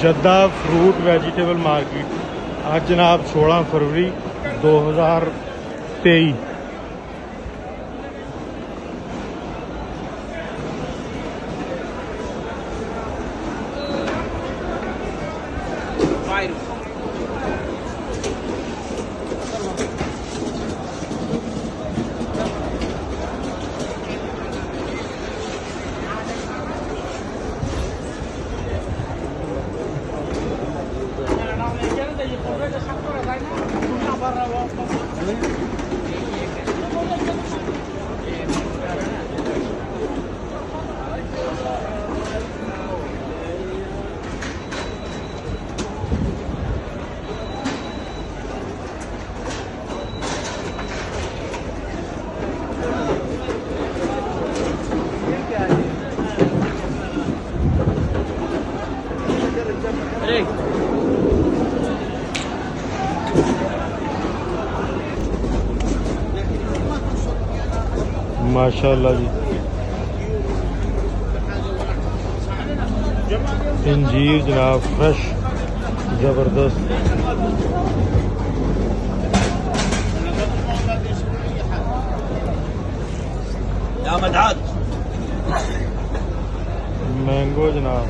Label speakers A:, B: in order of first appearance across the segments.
A: Jeddah fruit vegetable market. आज जनाब 16 फरवरी 2023। माशाल्लाह जी, इंजीर जनाब फ्रेश ज़बरदस्त। मैंगो जनाब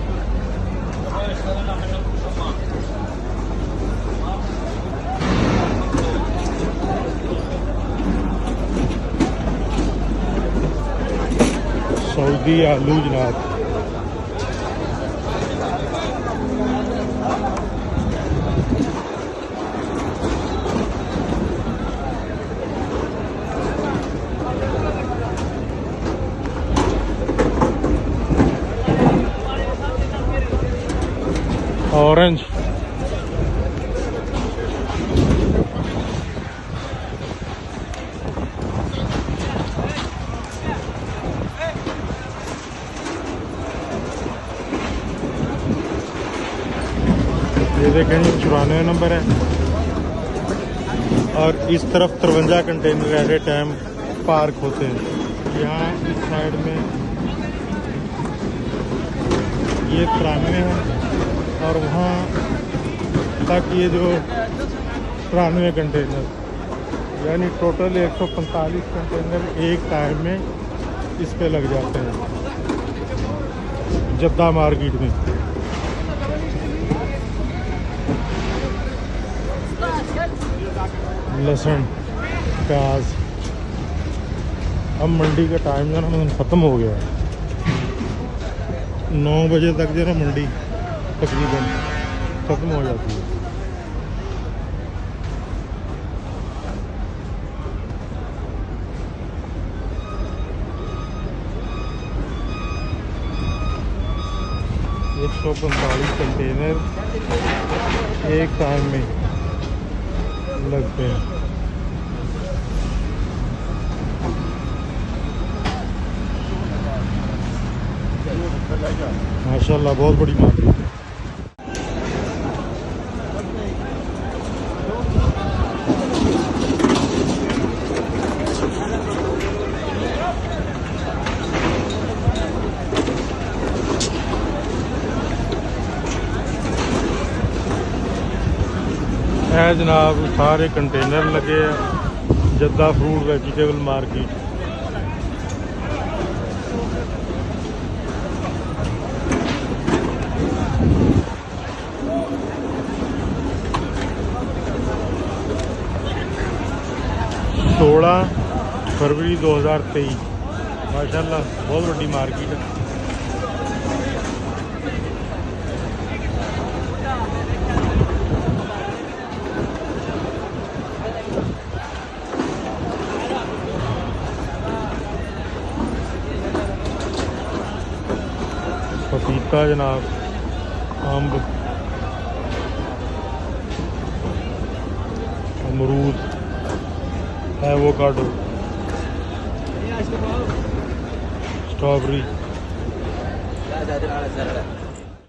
A: सऊदी आलू जनाब ऑरेंज ये देखें जी 94 नंबर है। और इस तरफ 53 container at a time park होते हैं। यहाँ इस साइड में ये 93 है और वहाँ तक ये जो 93 कंटेनर, यानी टोटल 145 कंटेनर एक टाइम में इस पे लग जाते हैं जद्दा मार्केट में। लहसुन प्याज। अब मंडी का टाइम जो ना ख़त्म हो गया है। 9 बजे तक जो ना मंडी तकरीबन ख़त्म हो जाती है। एक 145 कंटेनर एक टाइम में लगते हैं। माशाल्लाह बहुत बड़ी मार्केट है। है जनाब सारे कंटेनर लगे हैं जद्दा फ्रूट वेजिटेबल मार्केट। फरवरी 2023। माशाल्लाह बहुत बड़ी मार्केट है। पपीता जनाब, अम्ब, अमरूद, एवोकाडो, स्ट्रॉबेरी।